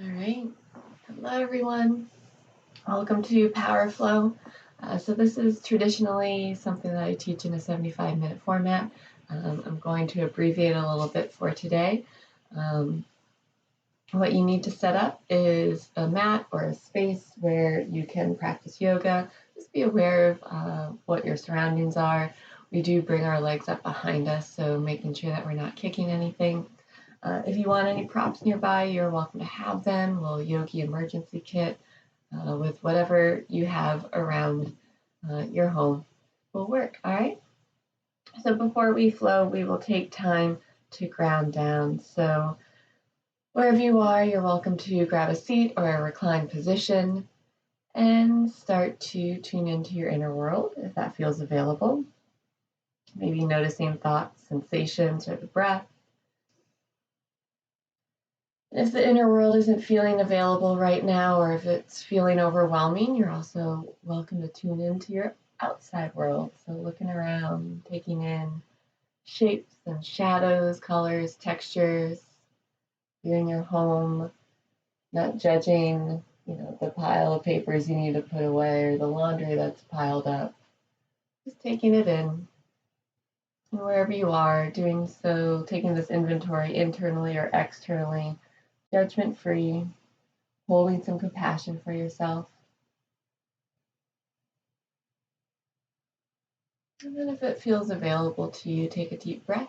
All right. Hello, everyone. Welcome to Power Flow. So this is traditionally something that I teach in a 75-minute format. I'm going to abbreviate a little bit for today. What you need to set up is a mat or a space where you can practice yoga. Just be aware of what your surroundings are. We do bring our legs up behind us, so making sure that we're not kicking anything. If you want any props nearby, you're welcome to have them. A little yogi emergency kit with whatever you have around your home will work. All right. So before we flow, we will take time to ground down. So wherever you are, you're welcome to grab a seat or a reclined position and start to tune into your inner world if that feels available. Maybe noticing thoughts, sensations, or the breath. If the inner world isn't feeling available right now, or if it's feeling overwhelming, you're also welcome to tune into your outside world. So looking around, taking in shapes and shadows, colors, textures. You're in your home, not judging, the pile of papers you need to put away or the laundry that's piled up. Just taking it in. And wherever you are, doing so, taking this inventory internally or externally, judgment-free, holding some compassion for yourself. And then if it feels available to you, take a deep breath.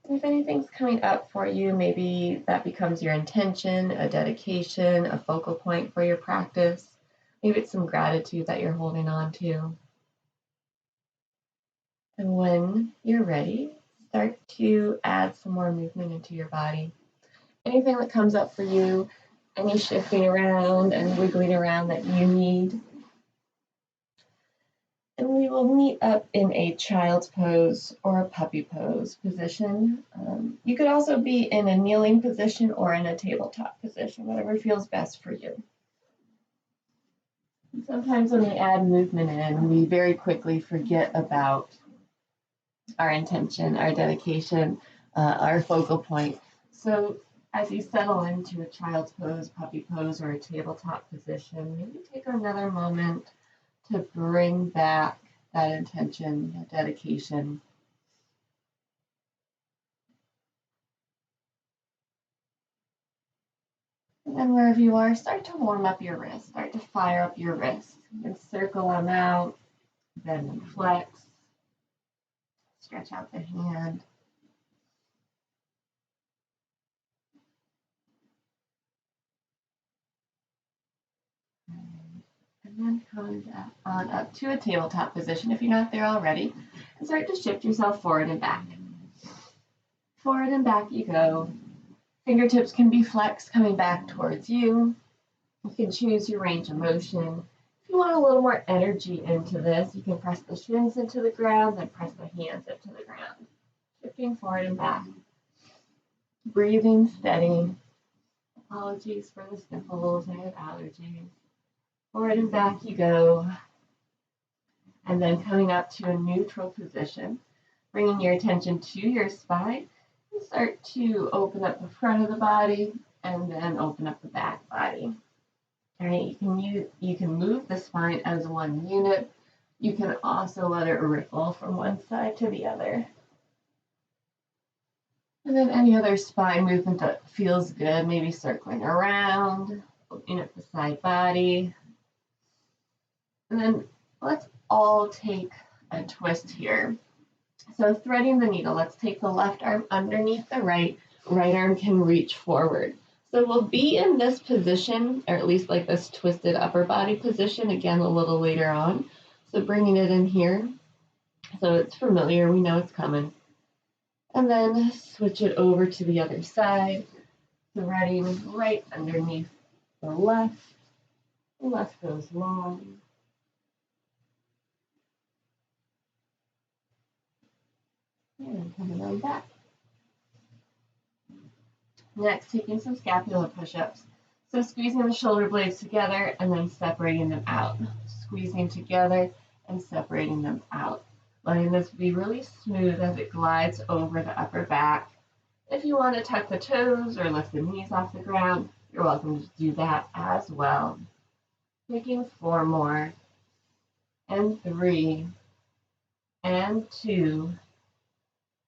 If anything's coming up for you, maybe that becomes your intention, a dedication, a focal point for your practice. Maybe it's some gratitude that you're holding on to. And when you're ready, start to add some more movement into your body. Anything that comes up for you, any shifting around and wiggling around that you need. And we will meet up in a child's pose or a puppy pose position. You could also be in a kneeling position or in a tabletop position, whatever feels best for you. And sometimes when we add movement in, we very quickly forget about our intention, our dedication, our focal point. So as you settle into a child's pose, puppy pose, or a tabletop position, maybe take another moment to bring back that intention, that dedication. And then wherever you are, start to warm up your wrists, start to fire up your wrists. You can circle them out, bend and flex, stretch out the hand. And then come on up to a tabletop position if you're not there already, and start to shift yourself forward and back. Forward and back you go. Fingertips can be flexed coming back towards you. You can choose your range of motion. If you want a little more energy into this, you can press the shins into the ground, then press the hands into the ground. Shifting forward and back. Breathing steady. Apologies for the sniffles, I have allergies. Forward and back you go. And then coming up to a neutral position, bringing your attention to your spine, and start to open up the front of the body and then open up the back body. All right, you can move the spine as one unit. You can also let it ripple from one side to the other. And then any other spine movement that feels good, maybe circling around, opening up the side body. And then let's all take a twist here. So threading the needle, let's take the left arm underneath the right arm can reach forward. So we'll be in this position, or at least like this twisted upper body position, again, a little later on. So bringing it in here, so it's familiar, we know it's coming. And then switch it over to the other side, threading right underneath the left. The left goes long. And coming on back. Next, taking some scapula push-ups. So squeezing the shoulder blades together and then separating them out. Squeezing together and separating them out. letting this be really smooth as it glides over the upper back. If you want to tuck the toes or lift the knees off the ground, you're welcome to do that as well. Taking 4 more, and 3, and 2,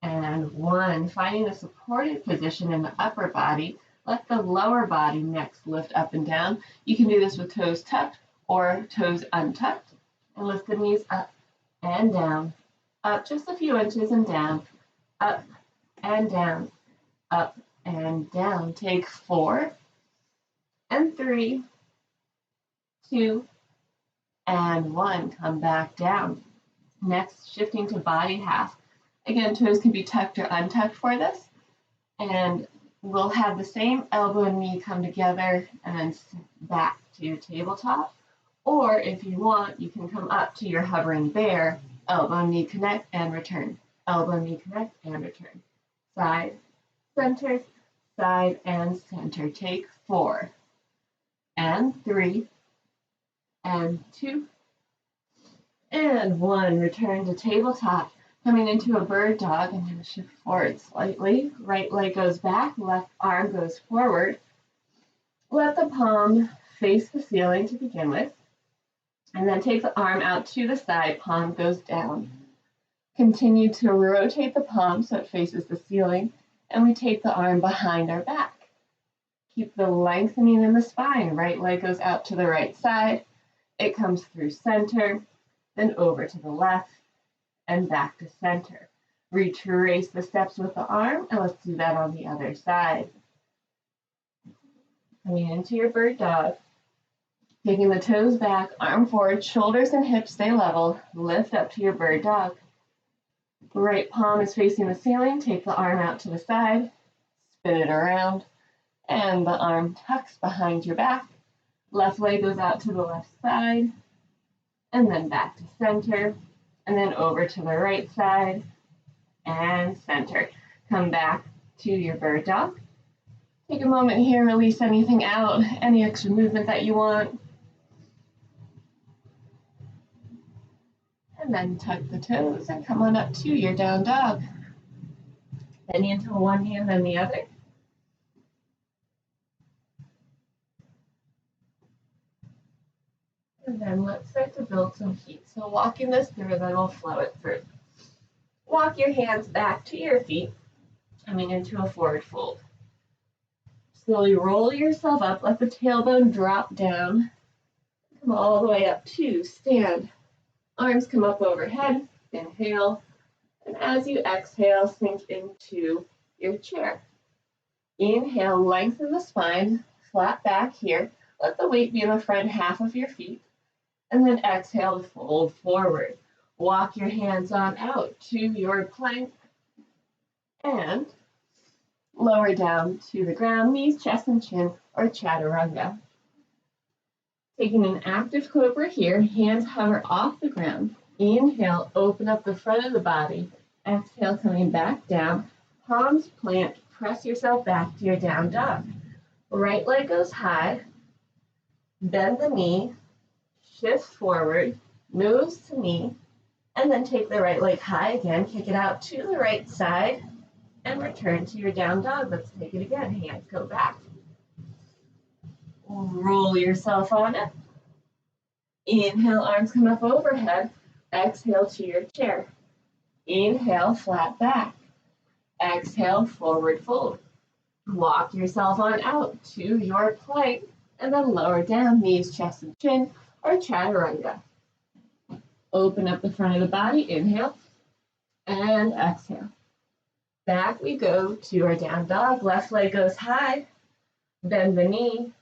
and 1. Finding a supported position in the upper body. Let the lower body next lift up and down. You can do this with toes tucked or toes untucked. And lift the knees up and down. Up just a few inches and down. Up and down. Up and down. Take 4, and 3, 2, and 1. Come back down. Next, shifting to body half. Again, toes can be tucked or untucked for this. And we'll have the same elbow and knee come together and then back to your tabletop. Or if you want, you can come up to your hovering bear, elbow, knee connect, and return. Elbow, knee connect, and return. Side, center, side, and center. Take 4, and 3, and 2, and 1. Return to tabletop. Coming into a bird dog, I'm going to shift forward slightly. Right leg goes back, left arm goes forward. Let the palm face the ceiling to begin with. And then take the arm out to the side, palm goes down. Continue to rotate the palm so it faces the ceiling, and we take the arm behind our back. Keep the lengthening in the spine. Right leg goes out to the right side. It comes through center, then over to the left, and back to center. Retrace the steps with the arm, and let's do that on the other side. Coming into your bird dog. Taking the toes back, arm forward, shoulders and hips stay level. Lift up to your bird dog. Right palm is facing the ceiling. Take the arm out to the side. Spin it around. And the arm tucks behind your back. Left leg goes out to the left side. And then back to center. And then over to the right side. And center. Come back to your bird dog. Take a moment here, release anything out, any extra movement that you want. And then tuck the toes and come on up to your down dog. Bending into one hand, then the other. And then let's start to build some heat. So walking this through, then we'll flow it through. Walk your hands back to your feet, coming into a forward fold. Slowly roll yourself up, let the tailbone drop down. Come all the way up to stand. Arms come up overhead, inhale, and as you exhale, sink into your chair. Inhale, lengthen the spine, flat back here. Let the weight be in the front half of your feet, and then exhale to fold forward. Walk your hands on out to your plank, and lower down to the ground, knees, chest, and chin, or chaturanga. Taking an active cobra here, hands hover off the ground. Inhale, open up the front of the body. Exhale, coming back down. Palms plant, press yourself back to your down dog. Right leg goes high. Bend the knee, shift forward, nose to knee, and then take the right leg high again. Kick it out to the right side and return to your down dog. Let's take it again. Hands go back. Roll yourself on it. Inhale, arms come up overhead. Exhale to your chair. Inhale, flat back. Exhale, forward fold. Walk yourself on out to your plank, and then lower down, knees, chest, and chin, or chaturanga. Open up the front of the body, inhale, and exhale. Back we go to our down dog. Left leg goes high. Bend the knee.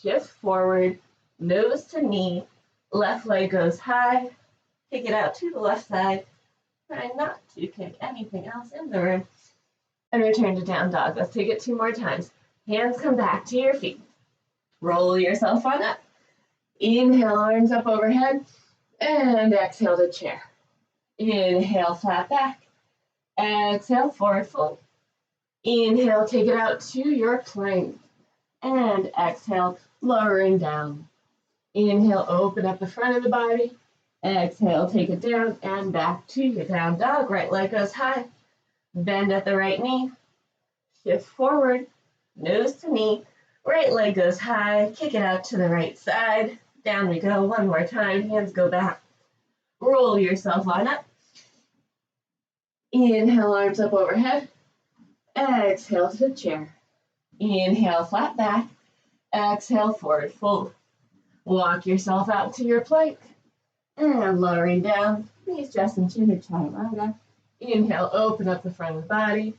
Shift forward, nose to knee, left leg goes high, kick it out to the left side, try not to kick anything else in the room, and return to down dog. Let's take it 2 more times. Hands come back to your feet. Roll yourself on up. Inhale, arms up overhead, and exhale to chair. Inhale, flat back. Exhale, forward fold. Inhale, take it out to your plank. And exhale, lowering down. Inhale, open up the front of the body. Exhale, take it down and back to your down dog. Right leg goes high. Bend at the right knee. Shift forward, nose to knee. Right leg goes high. Kick it out to the right side. Down we go. One more time. Hands go back. Roll yourself on up. Inhale, arms up overhead. Exhale to the chair. Inhale, flat back. Exhale, forward fold. Walk yourself out to your plank. And lowering down, knees just into your chaturanga. Inhale, open up the front of the body.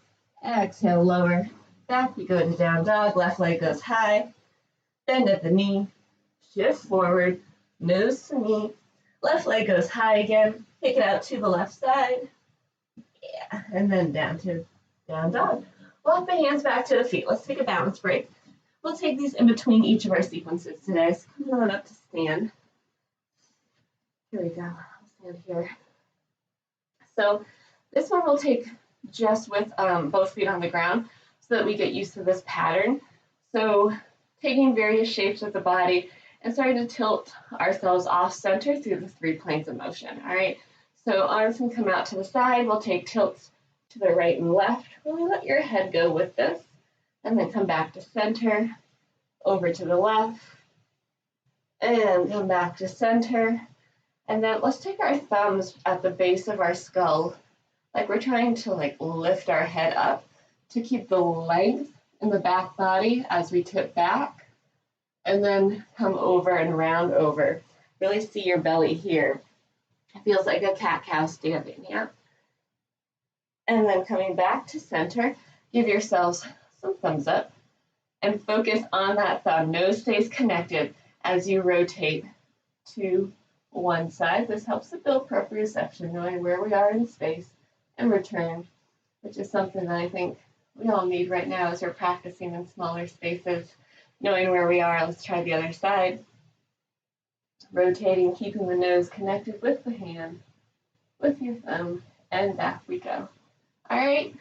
Exhale, lower. Back we go to down dog. Left leg goes high. Bend at the knee. Shift forward. Nose to knee. Left leg goes high again. Kick it out to the left side. Yeah, and then down to down dog. Walk the hands back to the feet. Let's take a balance break. We'll take these in between each of our sequences today. So come on up to stand. Here we go. I'll stand here. So this one we'll take just with both feet on the ground so that we get used to this pattern. So taking various shapes with the body and starting to tilt ourselves off center through the 3 planes of motion. All right. So arms can come out to the side. We'll take tilts to the right and left. Really let your head go with this. And then come back to center, over to the left, and come back to center. And then let's take our thumbs at the base of our skull, like we're trying to lift our head up to keep the length in the back body as we tip back, and then come over and round over. Really see your belly here. It feels like a cat-cow standing, yeah? And then coming back to center, give yourselves some thumbs up and focus on that thumb. Nose stays connected as you rotate to one side. This helps to build proprioception, knowing where we are in space, and return, which is something that I think we all need right now as we're practicing in smaller spaces, knowing where we are. Let's try the other side. Rotating, keeping the nose connected with the hand, with your thumb, and back we go. All right.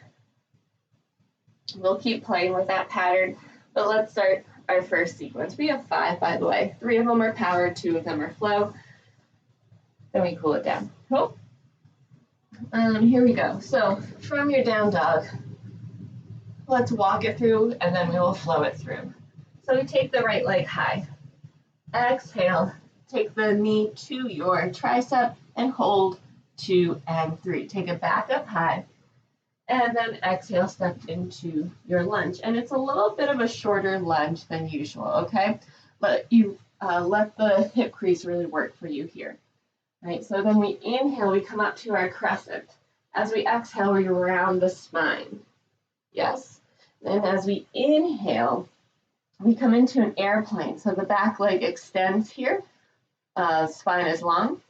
We'll keep playing with that pattern, but let's start our first sequence. We have 5, by the way. 3 of them are power, 2 of them are flow. Then we cool it down. Cool. Here we go. So from your down dog, let's walk it through, and then we will flow it through. So we take the right leg high. Exhale. Take the knee to your tricep and hold 2 and 3. Take it back up high. And then exhale, step into your lunge. And it's a little bit of a shorter lunge than usual, okay? But you let the hip crease really work for you here. Right, so then we inhale, we come up to our crescent. As we exhale, we round the spine. Yes? Then as we inhale, we come into an airplane. So the back leg extends here. Spine is long.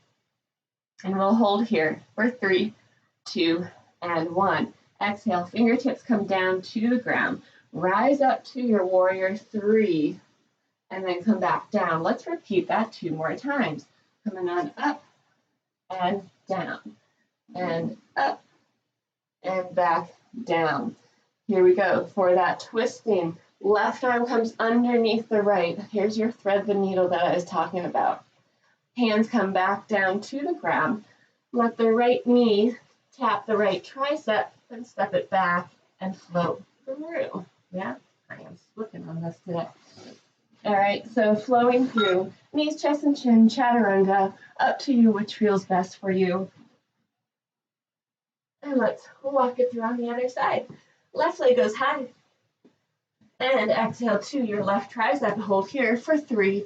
And we'll hold here for 3, 2, and 1. Exhale, fingertips come down to the ground. Rise up to your warrior 3, and then come back down. Let's repeat that 2 more times. Coming on up and down, and up and back down. Here we go. For that twisting, left arm comes underneath the right. Here's your thread the needle that I was talking about. Hands come back down to the ground. Let the right knee tap the right tricep, and step it back and float through. Yeah, I am slipping on this today. All right, so flowing through, knees, chest, and chin, chaturanga, up to you which feels best for you. And let's walk it through on the other side. Left leg goes high. And exhale to your left tricep, hold here for 3,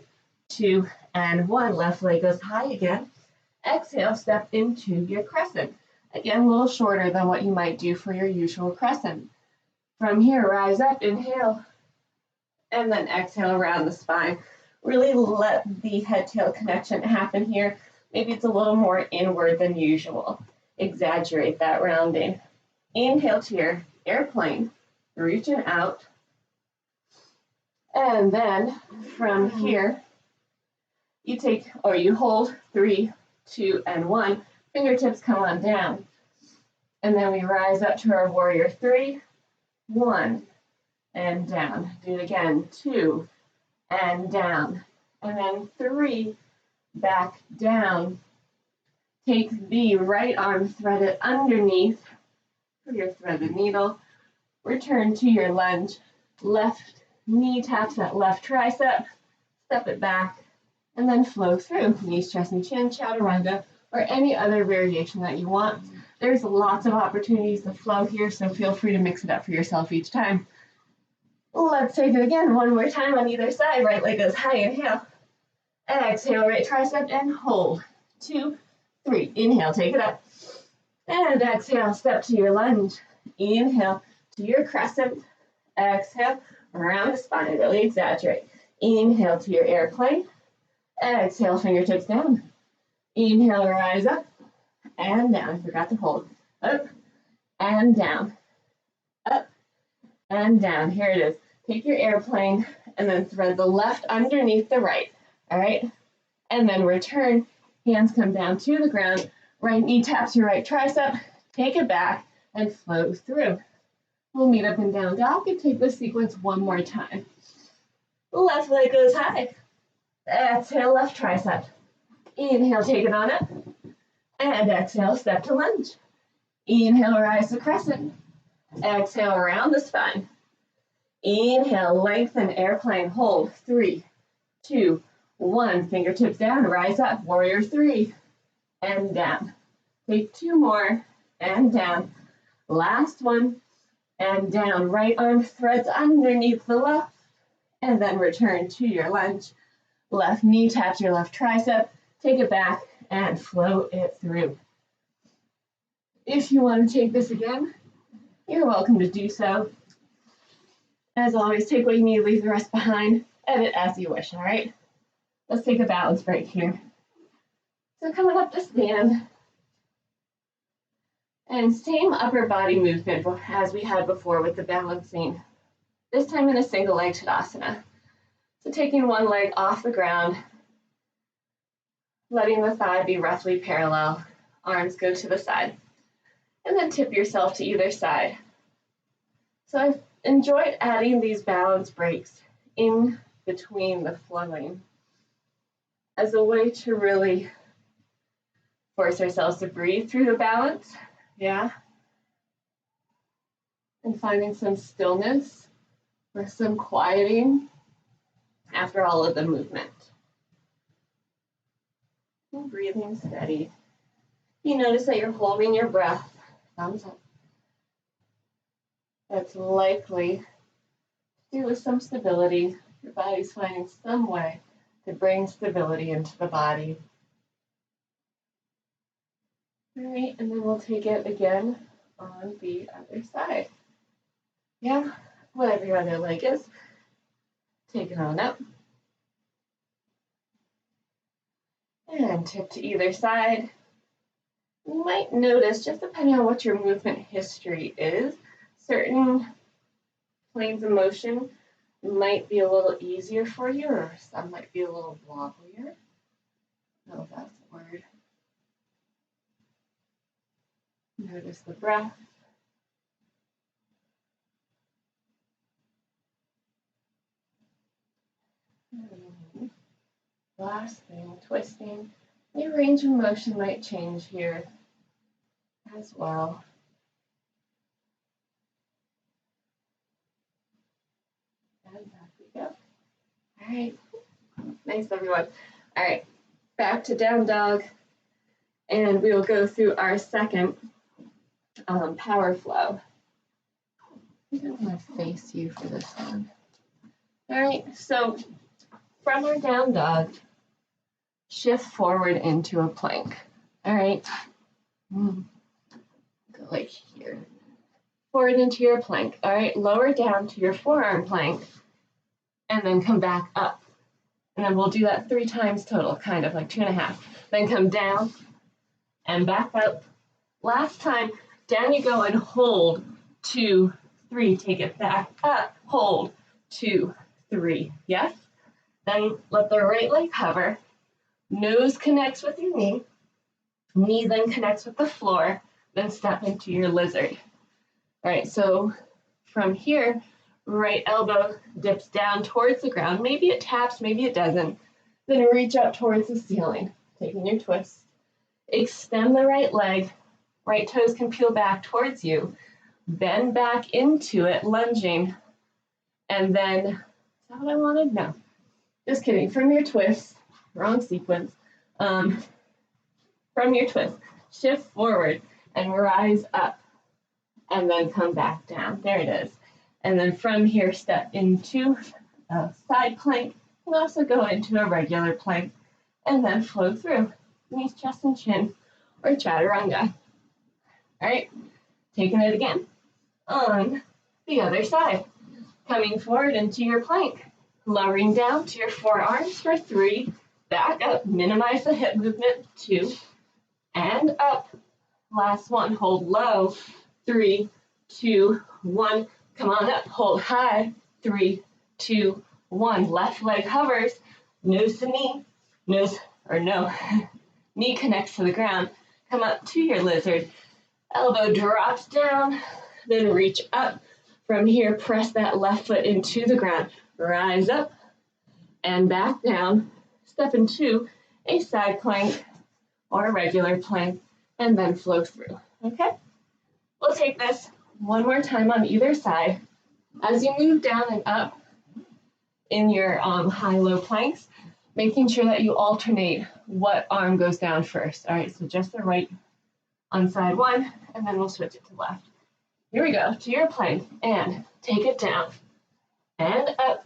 2, and 1. Left leg goes high again. Exhale, step into your crescent. Again, a little shorter than what you might do for your usual crescent. From here, rise up, inhale, and then exhale around the spine. Really let the head-tail connection happen here. Maybe it's a little more inward than usual. Exaggerate that rounding. Inhale to your airplane, reaching out. And then from here, you take, or you hold 3, 2, and 1. Fingertips come on down. And then we rise up to our warrior 3, 1, and down. Do it again, 2, and down. And then 3, back down, Take the right arm, thread it underneath for your threaded needle. Return to your lunge. Left knee taps that left tricep. Step it back, and then flow through. Knees, chest, and chin, chaturanga, or any other variation that you want. There's lots of opportunities to flow here, so feel free to mix it up for yourself each time. Let's take it again, one more time on either side. Right leg goes high, inhale. Exhale, right tricep, and hold. 2, 3, inhale, take it up. And exhale, step to your lunge. Inhale to your crescent. Exhale, around the spine, really exaggerate. Inhale to your airplane. Exhale, fingertips down. Inhale, rise up and down. Forgot to hold. Up and down. Up and down. Here it is. Take your airplane and then thread the left underneath the right. All right? And then return. Hands come down to the ground. Right knee taps your right tricep. Take it back and flow through. We'll meet up in down dog and take this sequence one more time. Left leg goes high. Exhale, left tricep. Inhale, take it on up. And exhale, step to lunge. Inhale, rise to crescent. Exhale, around the spine. Inhale, lengthen, airplane, hold. 3, 2, 1. Fingertips down, rise up, warrior 3. And down. Take 2 more, and down. Last one, and down. Right arm threads underneath the left, and then return to your lunge. Left knee taps your left tricep, take it back, and flow it through. If you want to take this again, you're welcome to do so. As always, take what you need, leave the rest behind, edit as you wish, all right? Let's take a balance break here. So coming up to stand, and same upper body movement as we had before with the balancing, this time in a single leg Tadasana. So taking one leg off the ground, letting the thigh be roughly parallel, arms go to the side, and then tip yourself to either side. So I've enjoyed adding these balance breaks in between the flowing as a way to really force ourselves to breathe through the balance, yeah, and finding some stillness or some quieting after all of the movement. And breathing steady. You notice that you're holding your breath, thumbs up. That's likely to do with some stability. Your body's finding some way to bring stability into the body. All right, and then we'll take it again on the other side. Yeah, whatever your other leg is, take it on up. And tip to either side. You might notice, just depending on what your movement history is, certain planes of motion might be a little easier for you, or some might be a little wobblier. No, if that's a word. Notice the breath. Last thing, twisting. Your range of motion might change here as well. And back we go. All right. Nice, everyone. All right. Back to down dog. And we will go through our second power flow. I think I'm going to face you for this one. All right. So from our down dog, shift forward into a plank. All right. Go like here. Forward into your plank. All right. Lower down to your forearm plank. And then come back up. And then we'll do that 3 times total, kind of like 2.5. Then come down and back up. Last time, down you go and hold. 2, 3. Take it back up. Hold. 2, 3. Yes? Then let the right leg hover. Nose connects with your knee. Knee then connects with the floor. Then step into your lizard. All right, so from here, right elbow dips down towards the ground. Maybe it taps, maybe it doesn't. Then reach up towards the ceiling, taking your twist. Extend the right leg. Right toes can peel back towards you. Bend back into it, lunging. And then, is that what I wanted? No. Just kidding. From your twist, wrong sequence. From your twist, shift forward and rise up. And then come back down. There it is. And then from here, step into a side plank. And also go into a regular plank. And then flow through. Knees, chest, and chin, or chaturanga. All right, taking it again. On the other side. Coming forward into your plank. Lowering down to your forearms for 3. Back up. Minimize the hip movement. 2. And up. Last one. Hold low. 3, 2, 1. Come on up. Hold high. 3, 2, 1. Left leg hovers. Nose to knee. Knee connects to the ground. Come up to your lizard. Elbow drops down. Then reach up. From here, press that left foot into the ground. Rise up and back down. Step into a side plank or a regular plank and then flow through. Okay? We'll take this one more time on either side. As you move down and up in your high-low planks, making sure that you alternate what arm goes down first. All right, so just the right on side one, and then we'll switch it to left. Here we go, to your plank, and take it down, and up,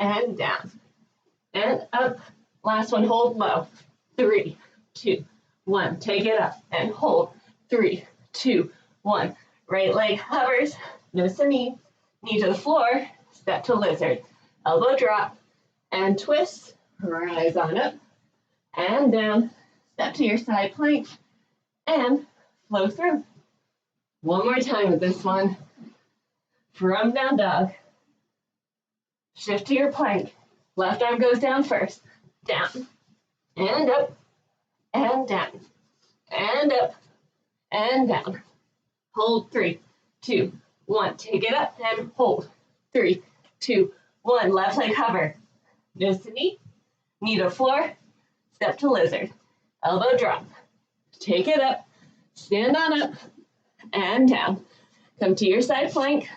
and down, and up. Last one, hold low. 3, 2, 1. Take it up, and hold. 3, 2, 1. Right leg hovers, nose to knee to the floor, step to lizard. Elbow drop, and twist. Rise on up and down, step to your side plank, and flow through. One more time with this one. From down dog, shift to your plank. Left arm goes down first, down, and up, and down, and up, and down. Hold 3, 2, 1. Take it up and hold. 3, 2, 1. Left leg hover. Nose to knee to floor, step to lizard, elbow drop, take it up, stand on up, and down. Come to your side plank,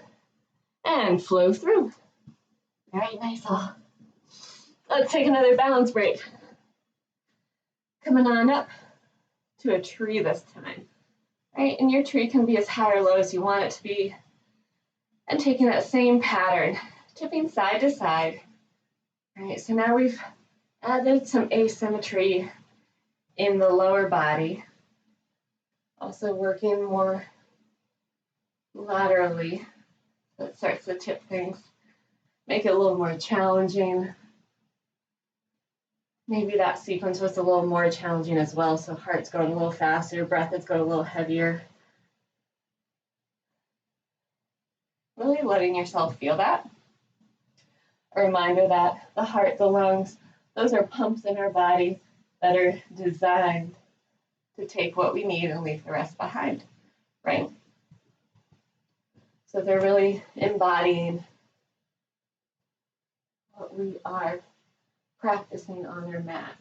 and flow through. Very nice all. Let's take another balance break. Coming on up to a tree this time. Right, and your tree can be as high or low as you want it to be. And taking that same pattern, tipping side to side. All right, so now we've added some asymmetry in the lower body. Also working more laterally. So it starts to tip things, make it a little more challenging. Maybe that sequence was a little more challenging as well, so heart's going a little faster, breath is going a little heavier. Really letting yourself feel that. A reminder that the heart, the lungs, those are pumps in our body that are designed to take what we need and leave the rest behind, right? So they're really embodying what we are practicing on our mat.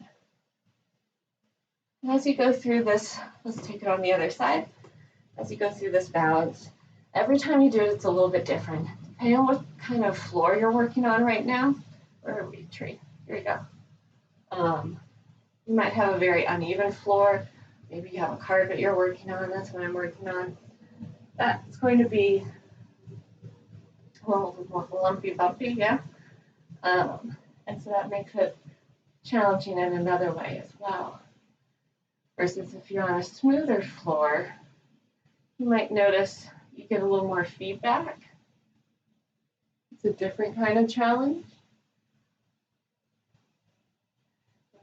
And as you go through this, let's take it on the other side. As you go through this balance, every time you do it, it's a little bit different. Depending on what kind of floor you're working on right now. Where are we, tree? Here we go. You might have a very uneven floor. Maybe you have a carpet you're working on. That's what I'm working on. That's going to be a little lumpy, bumpy, yeah. And so that makes it challenging in another way as well. Versus if you're on a smoother floor, you might notice you get a little more feedback. It's a different kind of challenge.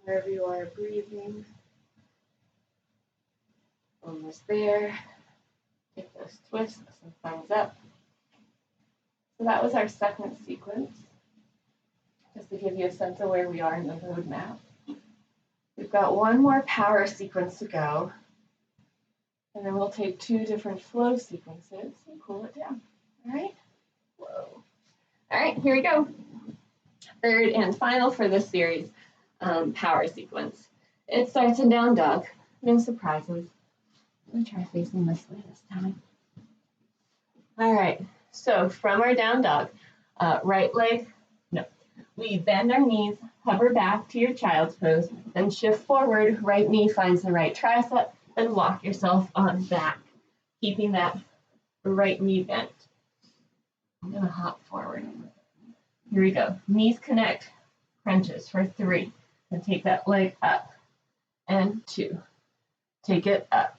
Wherever you are breathing. Almost there. Take those twists, some thumbs up. So that was our second sequence. Just to give you a sense of where we are in the roadmap. We've got one more power sequence to go. And then we'll take 2 different flow sequences and cool it down. All right? Whoa. All right, here we go. Third and final for this series, power sequence. It starts in down dog. No surprises. I'm gonna try facing this way this time. All right, so from our down dog, right leg, no. We bend our knees, hover back to your child's pose, then shift forward, right knee finds the right tricep, then walk yourself on back, keeping that right knee bent. I'm gonna hop forward. Here we go. Knees connect, crunches for 3. And take that leg up. And 2. Take it up.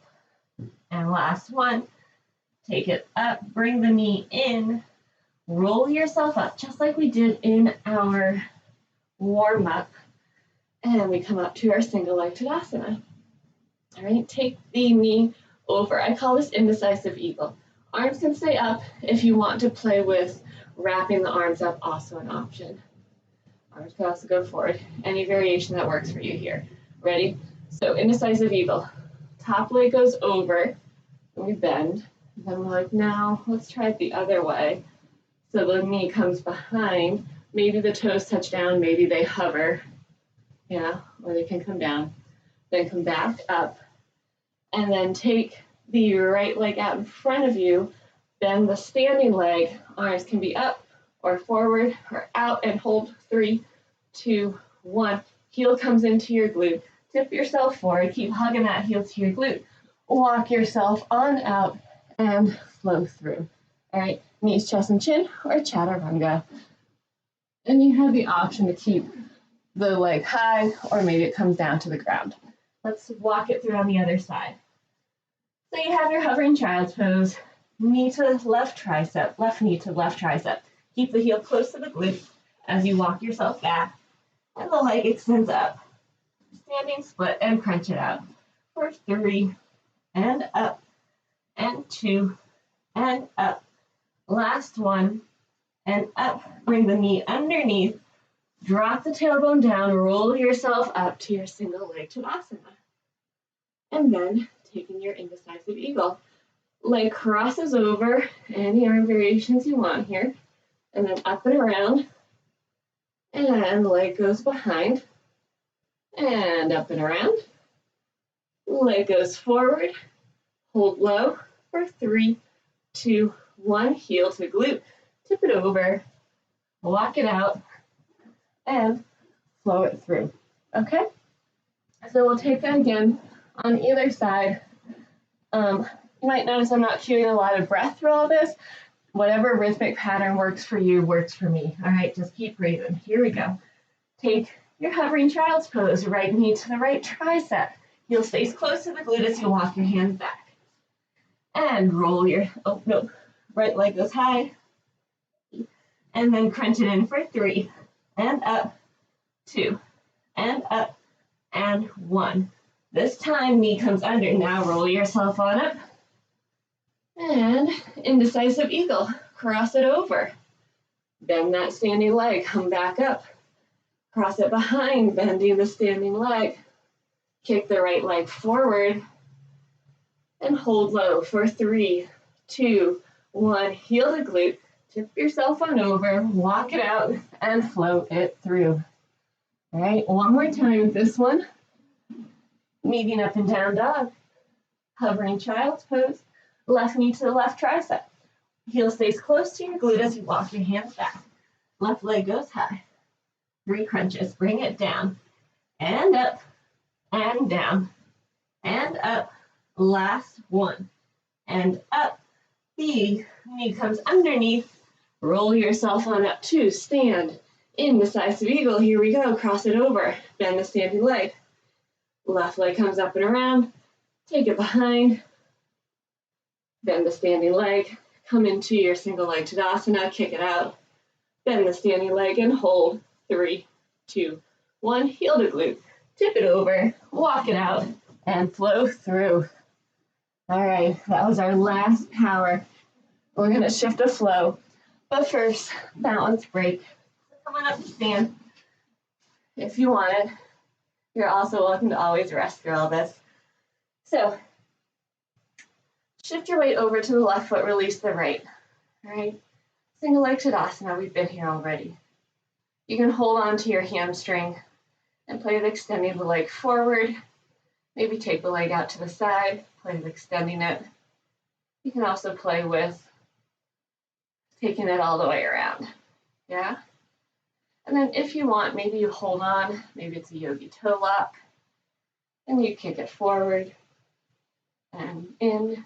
And last one. Take it up. Bring the knee in. Roll yourself up, just like we did in our warm-up. And we come up to our single leg Tadasana. All right, take the knee over. I call this indecisive eagle. Arms can stay up. If you want to play with wrapping the arms up, also an option. Arms can also go forward. Any variation that works for you here. Ready? So indecisive eagle. Top leg goes over, and we bend. Then we're like, now let's try it the other way. So the knee comes behind. Maybe the toes touch down, maybe they hover. Yeah, or they can come down. Then come back up. And then take the right leg out in front of you. Bend the standing leg. Arms can be up or forward or out, and hold 3, 2, 1. Heel comes into your glute. Tip yourself forward. Keep hugging that heel to your glute. Walk yourself on out and flow through. All right, knees, chest, and chin, or chaturanga. And you have the option to keep the leg high, or maybe it comes down to the ground. Let's walk it through on the other side. So you have your hovering child's pose. Knee to left tricep, left knee to left tricep. Keep the heel close to the glute as you walk yourself back, and the leg extends up. Standing split and crunch it out for 3, and up, and 2, and up. Last one, and up. Bring the knee underneath. Drop the tailbone down. Roll yourself up to your single leg Tadasana. And then taking your indecisive eagle. Leg crosses over, any arm variations you want here. And then up and around. And the leg goes behind. And up and around. Leg goes forward. Hold low for 3, 2, 1. Heel to glute. Tip it over. Walk it out. And flow it through. Okay? So we'll take that again on either side. You might notice I'm not cueing a lot of breath through all this. Whatever rhythmic pattern works for you works for me. All right, just keep breathing. Here we go. Take your hovering child's pose. Right knee to the right tricep. Heel stays close to the glute as you walk your hands back. And roll your, right leg goes high. And then crunch it in for 3. And up, 2, and up, and 1. This time, knee comes under. Now roll yourself on up. And indecisive eagle. Cross it over. Bend that standing leg. Come back up. Cross it behind, bending the standing leg. Kick the right leg forward. And hold low for 3, 2, 1. Heel to glute. Tip yourself on over. Walk it out and flow it through. All right, one more time with this one. Meeting up and down dog. Hovering child's pose. Left knee to the left tricep. Heel stays close to your glute as you walk your hands back. Left leg goes high. 3 crunches. Bring it down. And up. And down. And up. Last one. And up. The knee comes underneath. Roll yourself on up to stand. Indecisive eagle. Here we go. Cross it over. Bend the standing leg. Left leg comes up and around. Take it behind. Bend the standing leg. Come into your single leg Tadasana. Kick it out. Bend the standing leg and hold. 3, 2, 1. Heel to glute. Tip it over. Walk it out. And flow through. All right. That was our last power. We're going to shift to flow. But first, balance break. Come on up to stand. If you want it. You're also welcome to always rest through all this. So, shift your weight over to the left foot, release the right. All right. Single leg Tadasana, we've been here already. You can hold on to your hamstring and play with extending the leg forward, Maybe take the leg out to the side, play with extending it. You can also play with taking it all the way around, yeah? And then if you want, maybe you hold on, maybe it's a yogi toe lock, and you kick it forward and in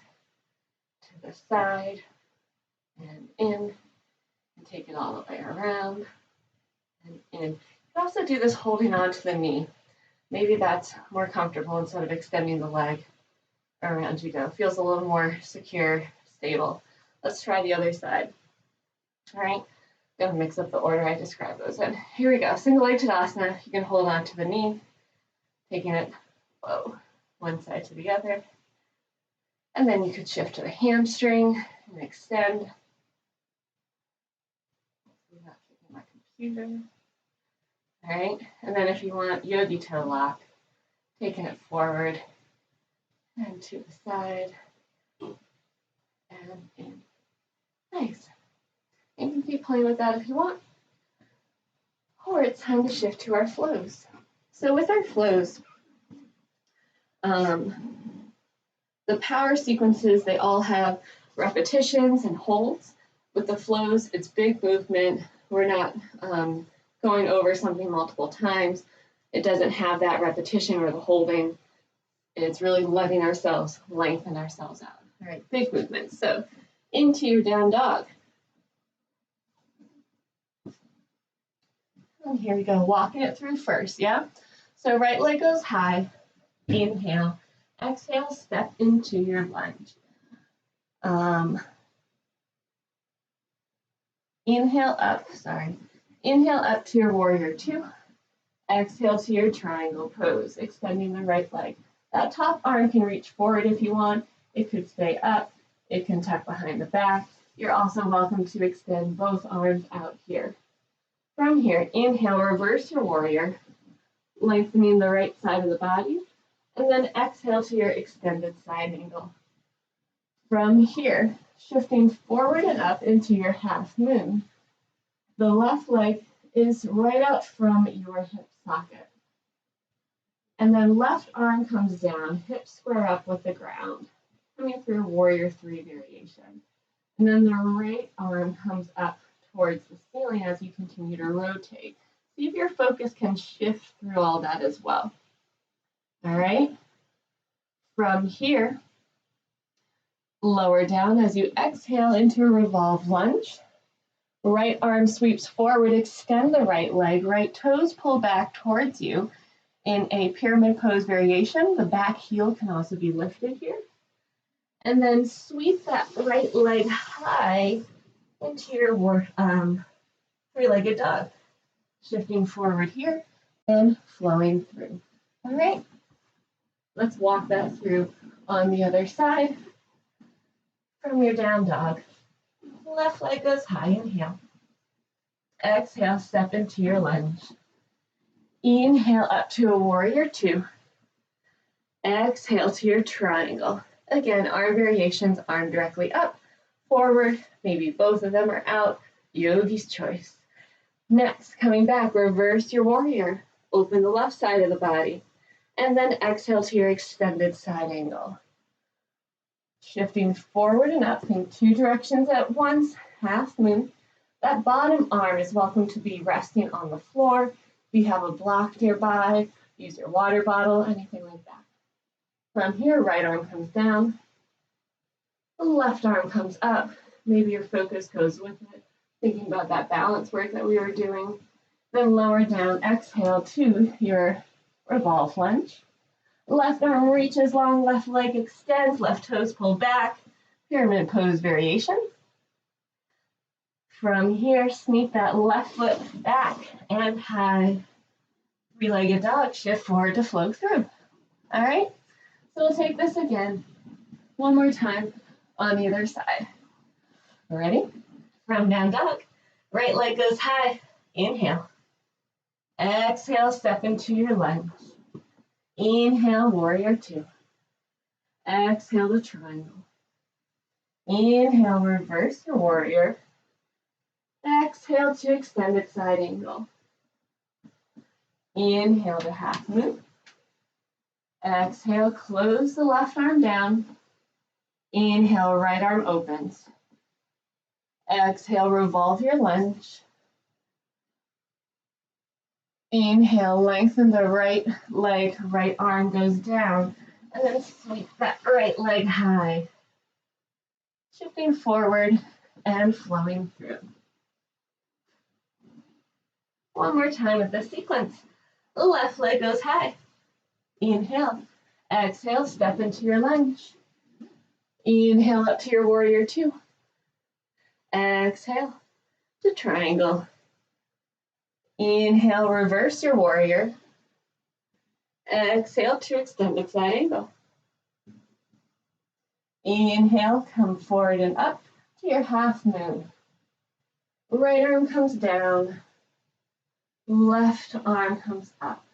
to the side and in, and take it all the way around and in. You can also do this holding on to the knee. Maybe that's more comfortable instead of extending the leg around you go. Feels a little more secure, stable. Let's try the other side. All right, gonna mix up the order I described those in. Here we go, single leg Tadasana. You can hold on to the knee, taking it one side to the other. And then you could shift to the hamstring and extend. I'm not kicking my computer. All right, and then if you want yogi toe lock, taking it forward and to the side and in. Nice. You can keep playing with that if you want. Or it's time to shift to our flows. So with our flows, the power sequences, they all have repetitions and holds. With the flows, it's big movement. We're not going over something multiple times. It doesn't have that repetition or the holding. It's really letting ourselves lengthen ourselves out. All right, big movements. So into your down dog. And here we go, walking it through first, yeah? So right leg goes high, inhale, exhale, step into your lunge. Inhale up to your warrior two. Exhale to your triangle pose, extending the right leg. That top arm can reach forward if you want. It could stay up. It can tuck behind the back. You're also welcome to extend both arms out here. From here, inhale, reverse your warrior, lengthening the right side of the body, and then exhale to your extended side angle. From here, shifting forward and up into your half moon. The left leg is right out from your hip socket. And then left arm comes down, hips square up with the ground, coming through warrior three variation. And then the right arm comes up towards the ceiling as you continue to rotate. See if your focus can shift through all that as well. All right. From here, lower down as you exhale into a revolve lunge. Right arm sweeps forward, extend the right leg, right toes pull back towards you in a pyramid pose variation. The back heel can also be lifted here. And then sweep that right leg high into your three-legged dog. Shifting forward here and flowing through. All right, let's walk that through on the other side. From your down dog, left leg goes high, inhale. Exhale, step into your lunge. Inhale up to a warrior two. Exhale to your triangle. Again, arm variations, arm directly up, forward, maybe both of them are out, yogi's choice. Next, coming back, reverse your warrior. Open the left side of the body. And then exhale to your extended side angle. Shifting forward and up in two directions at once, half moon. That bottom arm is welcome to be resting on the floor. If you have a block nearby, use your water bottle, anything like that. From here, right arm comes down. The left arm comes up. Maybe your focus goes with it. Thinking about that balance work that we were doing. Then lower down, exhale to your revolve lunge. Left arm reaches long, left leg extends, left toes pull back, pyramid pose variation. From here, sneak that left foot back and high. Three-legged dog, shift forward to flow through. All right, so we'll take this again, one more time on the other side. Ready? From down dog, right leg goes high, inhale. Exhale, step into your lunge. Inhale, warrior two. Exhale to triangle. Inhale, reverse your warrior. Exhale to extended side angle. Inhale to half moon. Exhale, close the left arm down. Inhale, right arm opens. Exhale, revolve your lunge. Inhale, lengthen the right leg, right arm goes down, and then sweep that right leg high. Shifting forward and flowing through. One more time with this sequence. The left leg goes high. Inhale. Exhale, step into your lunge. Inhale up to your warrior two. Exhale to triangle. Inhale, reverse your warrior. Exhale to extended side angle. Inhale, come forward and up to your half moon. Right arm comes down. Left arm comes up.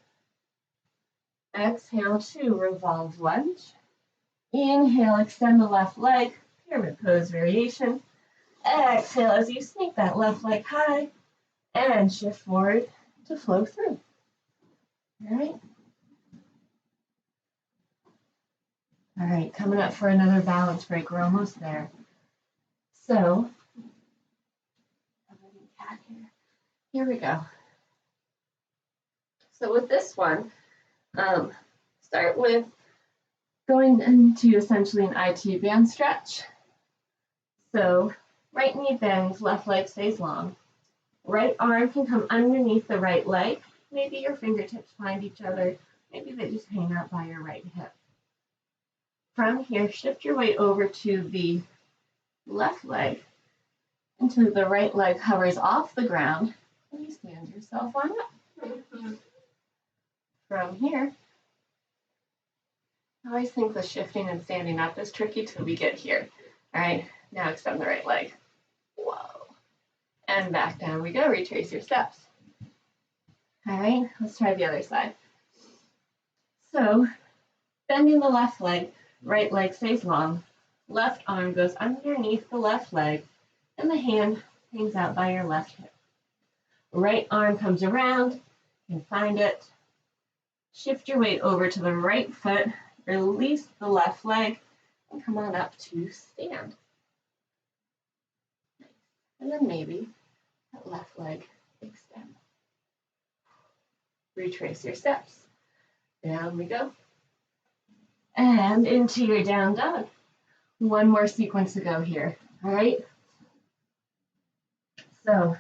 Exhale to revolve lunge. Inhale, extend the left leg, pyramid pose variation. Exhale as you sneak that left leg high and shift forward to flow through. All right. All right, coming up for another balance break. We're almost there. So, here we go. So with this one, start with going into essentially an IT band stretch. So right knee bends, left leg stays long. Right arm can come underneath the right leg. Maybe your fingertips find each other. Maybe they just hang out by your right hip. From here, shift your weight over to the left leg until the right leg hovers off the ground and you stand yourself on up. From here, I always think the shifting and standing up is tricky till we get here. All right, now extend the right leg. Whoa. And back down we go, retrace your steps. All right, let's try the other side. So, bending the left leg, right leg stays long, left arm goes underneath the left leg, and the hand hangs out by your left hip. Right arm comes around, you can find it. Shift your weight over to the right foot, release the left leg, and come on up to stand. Nice. And then maybe that left leg extend. Retrace your steps. Down we go. And into your down dog. One more sequence to go here, all right? So,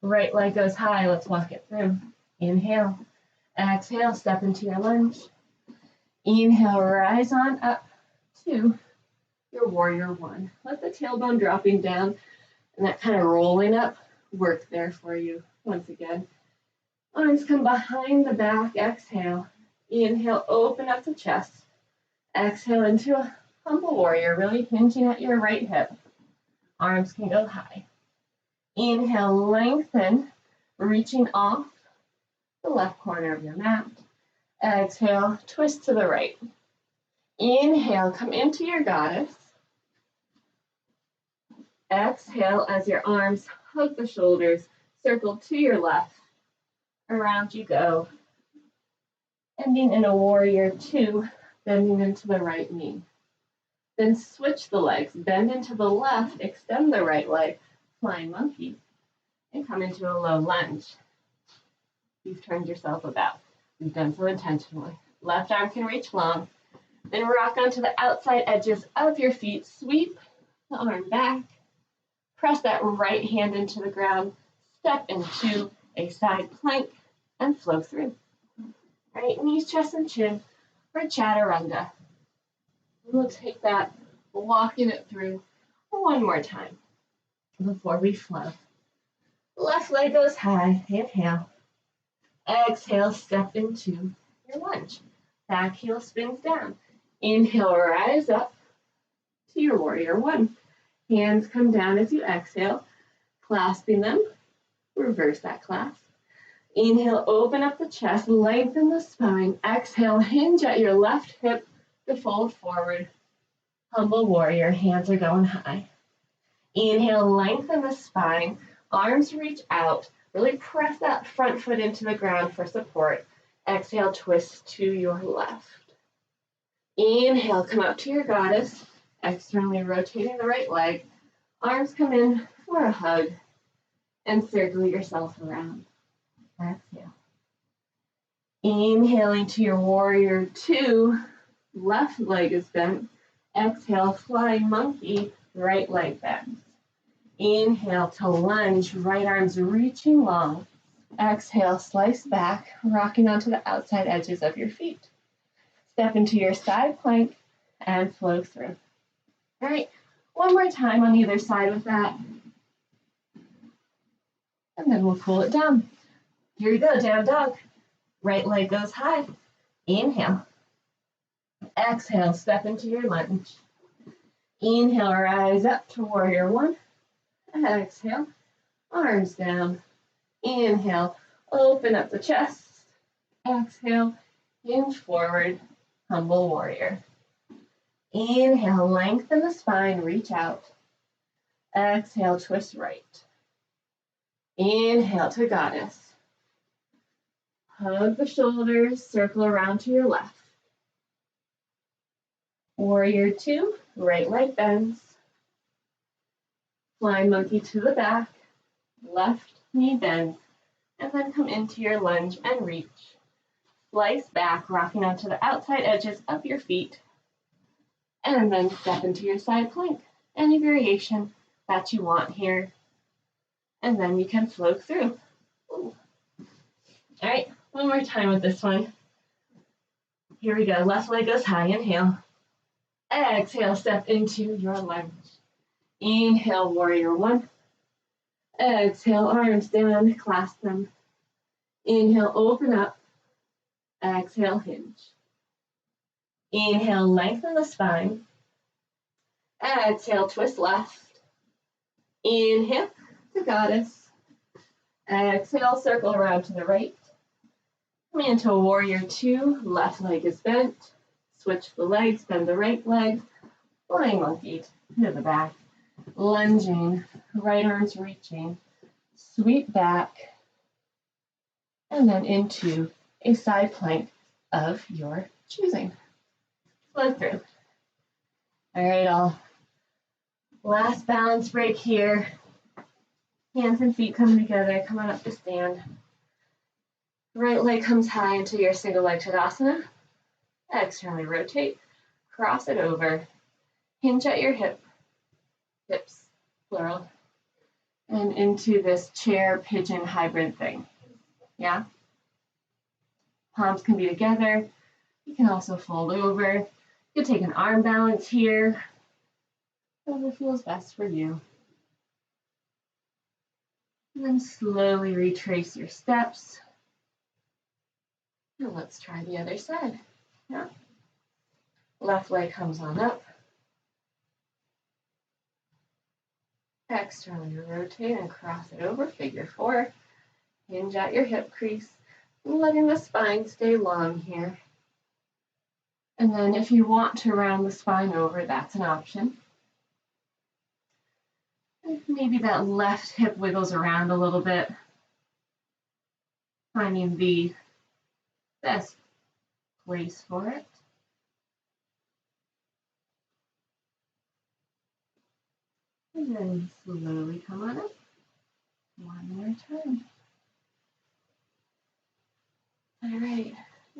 right leg goes high, let's walk it through. Inhale, exhale, step into your lunge. Inhale, rise on up to your warrior one. Let the tailbone dropping down and that kind of rolling up work there for you. Once again, arms come behind the back, exhale. Inhale, open up the chest. Exhale into a humble warrior, really hinging at your right hip. Arms can go high. Inhale, lengthen, reaching off the left corner of your mat. Exhale, twist to the right. Inhale, come into your goddess. Exhale as your arms hug the shoulders, circle to your left. Around you go. Ending in a warrior two, bending into the right knee. Then switch the legs, bend into the left, extend the right leg, flying monkey, and come into a low lunge. You've turned yourself about. You've done so intentionally. Left arm can reach long. Then rock onto the outside edges of your feet. Sweep the arm back. Press that right hand into the ground. Step into a side plank and flow through. Right knees, chest, and chin for chaturanga. We'll take that, walking it through one more time before we flow. Left leg goes high. Inhale. Exhale, step into your lunge. Back heel spins down. Inhale, rise up to your warrior one. Hands come down as you exhale, clasping them. Reverse that clasp. Inhale, open up the chest, lengthen the spine. Exhale, hinge at your left hip to fold forward. Humble warrior, hands are going high. Inhale, lengthen the spine. Arms reach out. Really press that front foot into the ground for support. Exhale, twist to your left. Inhale, come up to your goddess. Externally rotating the right leg. Arms come in for a hug and circle yourself around. Exhale. Inhaling to your warrior two. Left leg is bent. Exhale, flying monkey, right leg bends. Inhale to lunge, right arms reaching long. Exhale, slice back, rocking onto the outside edges of your feet. Step into your side plank and flow through. All right, one more time on either side with that. And then we'll cool it down. Here we go, down dog. Right leg goes high. Inhale. Exhale, step into your lunge. Inhale, rise up to warrior one. Exhale, arms down. Inhale, open up the chest. Exhale, hinge forward, humble warrior. Inhale, lengthen the spine, reach out. Exhale, twist right. Inhale to goddess. Hug the shoulders, circle around to your left. Warrior two, right leg bends. Flying monkey to the back, left knee bends, and then come into your lunge and reach. Slice back, rocking onto the outside edges of your feet, and then step into your side plank. Any variation that you want here, and then you can flow through. Ooh. All right, one more time with this one. Here we go, left leg goes high, inhale. Exhale, step into your lunge. Inhale, warrior one. Exhale, arms down, clasp them. Inhale, open up. Exhale, hinge. Inhale, lengthen the spine. Exhale, twist left. Inhale to goddess. Exhale, circle around to the right. Come into warrior two, left leg is bent. Switch the legs, bend the right leg. Flying monkey to the back. Lunging, right arms reaching. Sweep back. And then into a side plank of your choosing. Flow through. All right, all. Last balance break here. Hands and feet coming together. Come on up to stand. Right leg comes high into your single leg Tadasana. Externally rotate. Cross it over. Hinge at your hips, plural. And into this chair pigeon hybrid thing. Yeah? Palms can be together. You can also fold over. You can take an arm balance here. Whatever feels best for you. And then slowly retrace your steps. And let's try the other side. Yeah. Left leg comes on up. Externally rotate and cross it over, figure four. Hinge at your hip crease, letting the spine stay long here. And then if you want to round the spine over, that's an option. And maybe that left hip wiggles around a little bit, finding the best place for it. And then slowly come on up. One more time. All right,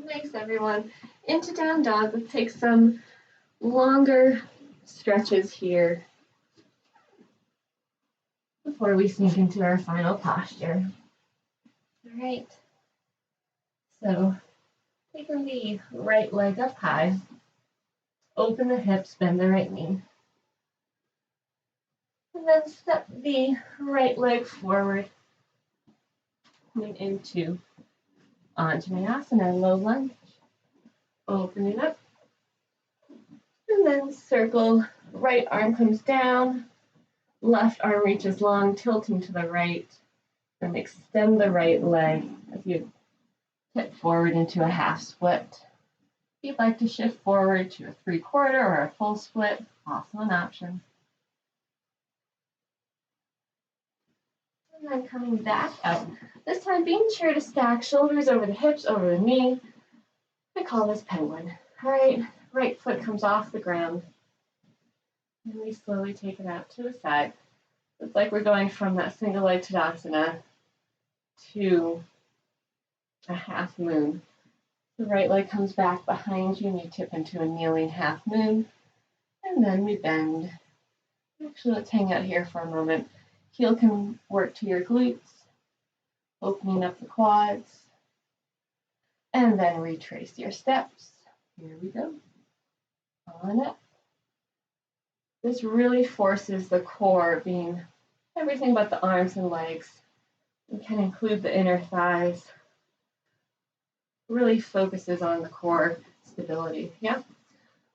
thanks everyone. Into down dog, let's take some longer stretches here before we sink into our final posture. All right, so taking the right leg up high, open the hips, bend the right knee. And then step the right leg forward, coming into Anjaneyasana, low lunge. Opening up. And then circle, right arm comes down, left arm reaches long, tilting to the right. Then extend the right leg as you tip forward into a half split. If you'd like to shift forward to a 3/4 or a full split, also an option. And then coming back out. This time being sure to stack shoulders over the hips, over the knee. I call this penguin. All right, right foot comes off the ground. And we slowly take it out to the side. It's like we're going from that single leg Tadasana to a half moon. The right leg comes back behind you and you tip into a kneeling half moon. And then we bend. Actually, let's hang out here for a moment. Heel can work to your glutes, opening up the quads. And then retrace your steps. Here we go. On up. This really forces the core, being everything but the arms and legs. It can include the inner thighs. Really focuses on the core stability. Yeah.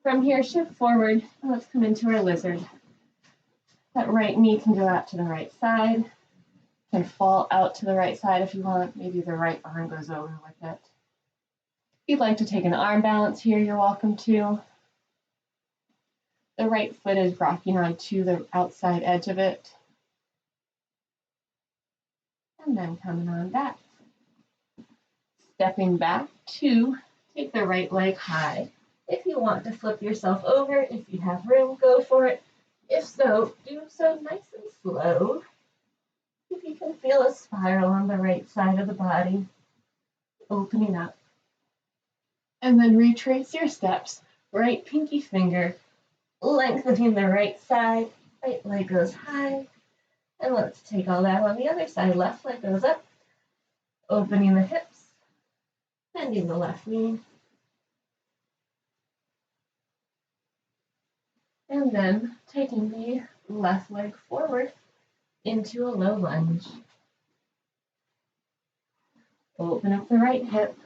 From here, shift forward. And let's come into our lizard. That right knee can go out to the right side. Can fall out to the right side if you want. Maybe the right arm goes over with it. If you'd like to take an arm balance here, you're welcome to. The right foot is rocking onto the outside edge of it. And then coming on back. Stepping back to take the right leg high. If you want to flip yourself over, if you have room, go for it. If so, do so nice and slow. If you can feel a spiral on the right side of the body, opening up. And then retrace your steps. Right pinky finger, lengthening the right side. Right leg goes high. And let's take all that on the other side. Left leg goes up, opening the hips, bending the left knee. And then taking the left leg forward into a low lunge. Open up the right hip.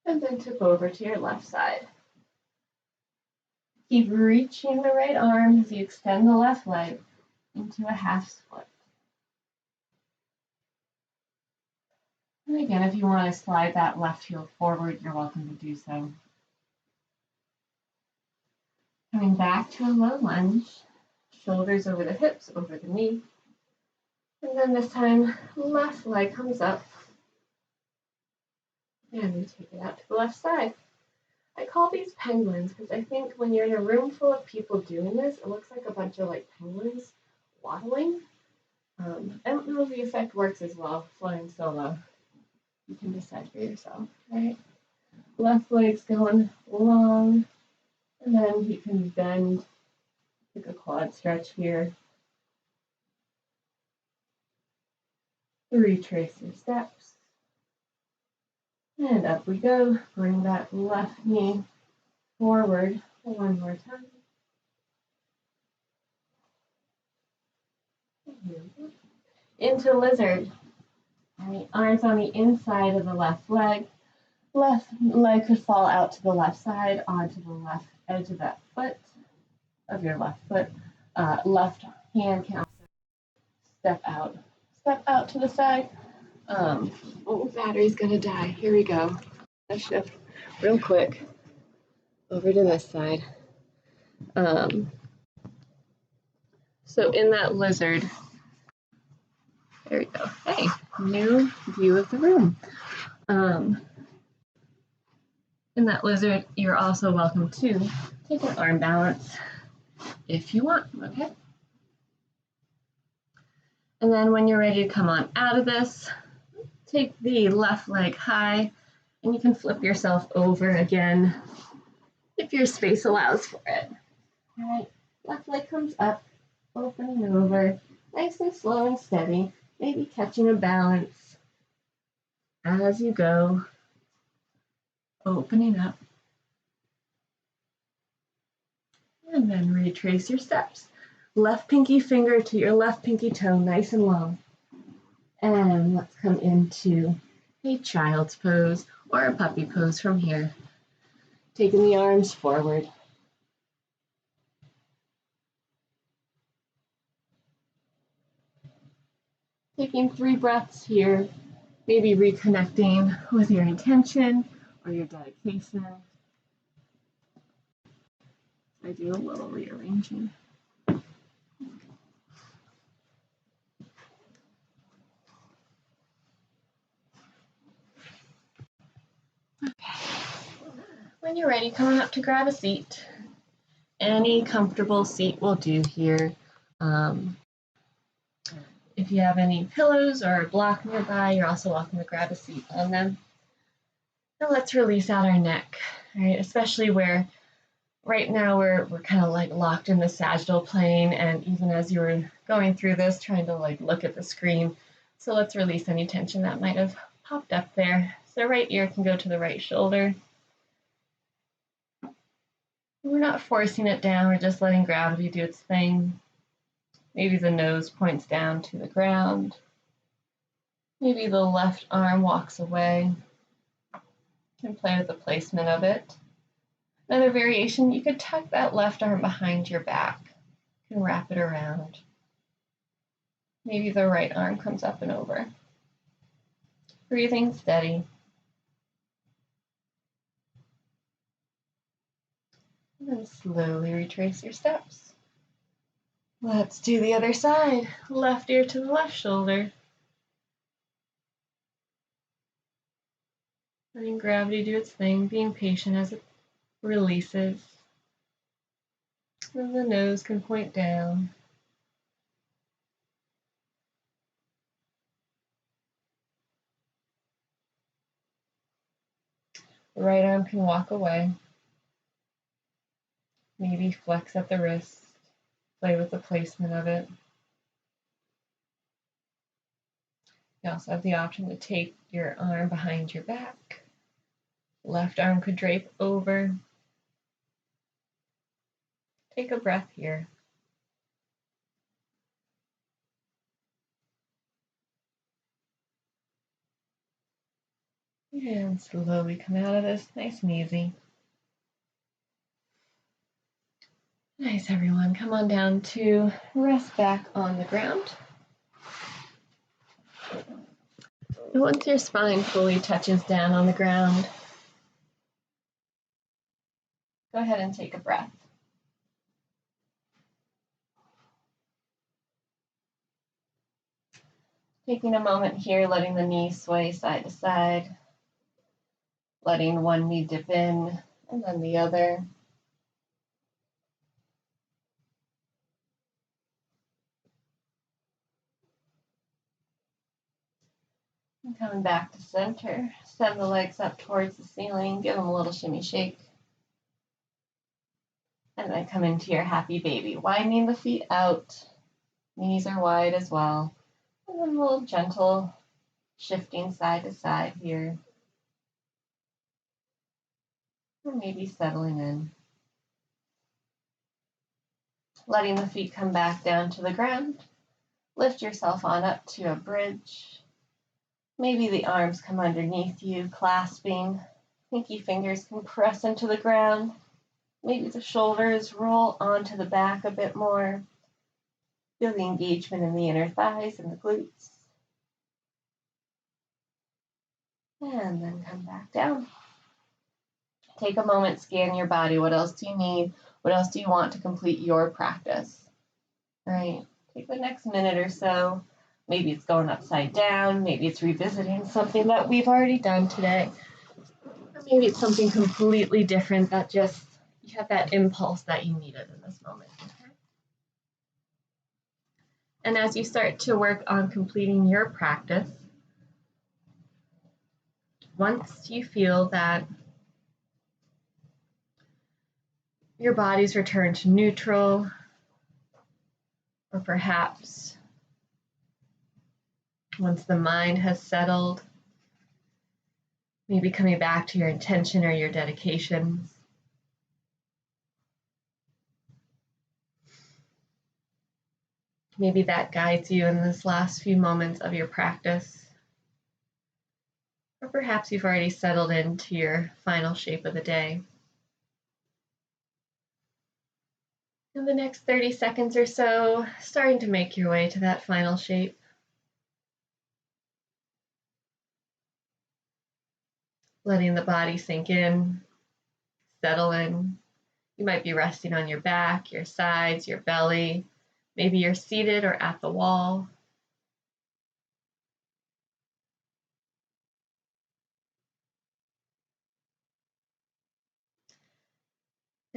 And then tip over to your left side. Keep reaching the right arm as you extend the left leg into a half split. And again, if you want to slide that left heel forward, you're welcome to do so. Coming back to a low lunge, shoulders over the hips, over the knee. And then this time, left leg comes up. And we take it out to the left side. I call these penguins because I think when you're in a room full of people doing this, it looks like a bunch of like penguins waddling. I don't know if the effect works as well flying solo. You can decide for yourself, right? Left leg's going long, and then you can bend, take a quad stretch here. Retrace your steps. And up we go. Bring that left knee forward one more time. Into lizard. All right, arms on the inside of the left leg. Left leg could fall out to the left side onto the left edge of that foot, of your left foot. Left hand can also step out to the side. Oh, battery's gonna die. Here we go. Let's shift real quick over to this side. So in that lizard, there we go. Hey, new view of the room. In that lizard, you're also welcome to take an arm balance if you want, okay? And then when you're ready to come on out of this, take the left leg high, and you can flip yourself over again if your space allows for it. All right, left leg comes up, opening over, nice and slow and steady, maybe catching a balance as you go, opening up. And then retrace your steps. Left pinky finger to your left pinky toe, nice and long. And let's come into a child's pose or a puppy pose from here. Taking the arms forward. Taking 3 breaths here, maybe reconnecting with your intention or your dedication. I do a little rearranging. Okay. When you're ready, come on up to grab a seat. Any comfortable seat will do here. If you have any pillows or a block nearby, you're also welcome to grab a seat on them. Now let's release out our neck, all right? Especially where right now we're kind of like locked in the sagittal plane, and even as you were going through this, trying to like look at the screen. So let's release any tension that might have popped up there. So right ear can go to the right shoulder. We're not forcing it down, we're just letting gravity do its thing. Maybe the nose points down to the ground. Maybe the left arm walks away. You can play with the placement of it. Another variation, you could tuck that left arm behind your back. You can wrap it around. Maybe the right arm comes up and over. Breathing steady. And then slowly retrace your steps. Let's do the other side. Left ear to the left shoulder. Letting gravity do its thing, being patient as it releases. And the nose can point down. The right arm can walk away. Maybe flex at the wrist. Play with the placement of it. You also have the option to take your arm behind your back. Left arm could drape over. Take a breath here. And slowly come out of this, nice and easy. Nice, everyone. Come on down to rest back on the ground. And once your spine fully touches down on the ground, go ahead and take a breath. Taking a moment here, letting the knees sway side to side, letting one knee dip in and then the other. And coming back to center, send the legs up towards the ceiling, give them a little shimmy shake. And then come into your happy baby, widening the feet out, knees are wide as well. And then a little gentle shifting side to side here. Or maybe settling in. Letting the feet come back down to the ground. Lift yourself on up to a bridge. Maybe the arms come underneath you, clasping. Pinky fingers can press into the ground. Maybe the shoulders roll onto the back a bit more. Feel the engagement in the inner thighs and the glutes. And then come back down. Take a moment, scan your body. What else do you need? What else do you want to complete your practice? All right, take the next minute or so. Maybe it's going upside down. Maybe it's revisiting something that we've already done today. Or maybe it's something completely different that just, you have that impulse that you needed in this moment. Okay? And as you start to work on completing your practice, once you feel that your body's returned to neutral, or perhaps once the mind has settled, maybe coming back to your intention or your dedication. Maybe that guides you in this last few moments of your practice. Or perhaps you've already settled into your final shape of the day. In the next 30 seconds or so, starting to make your way to that final shape. Letting the body sink in, settle in. You might be resting on your back, your sides, your belly. Maybe you're seated or at the wall.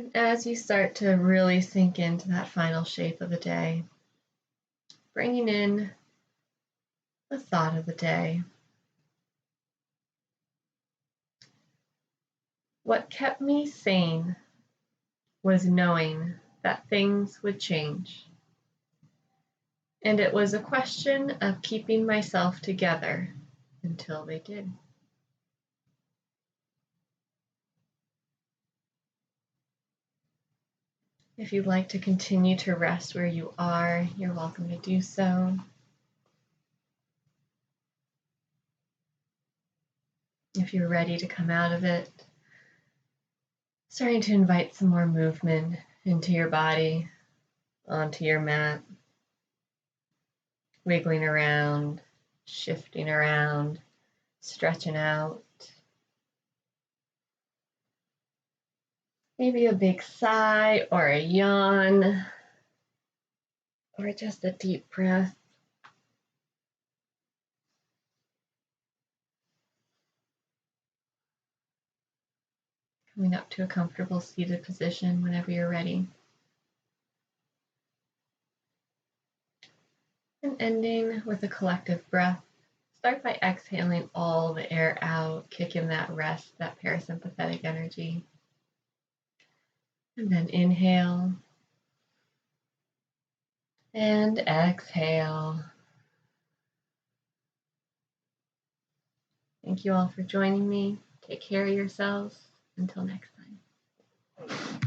And as you start to really sink into that final shape of the day, bringing in the thought of the day. What kept me sane was knowing that things would change. And it was a question of keeping myself together until they did. If you'd like to continue to rest where you are, you're welcome to do so. If you're ready to come out of it, starting to invite some more movement into your body, onto your mat, wiggling around, shifting around, stretching out. Maybe a big sigh or a yawn, or just a deep breath. Coming up to a comfortable seated position whenever you're ready. And ending with a collective breath. Start by exhaling all the air out, kicking that rest, that parasympathetic energy. And then inhale. And exhale. Thank you all for joining me. Take care of yourselves. Until next time.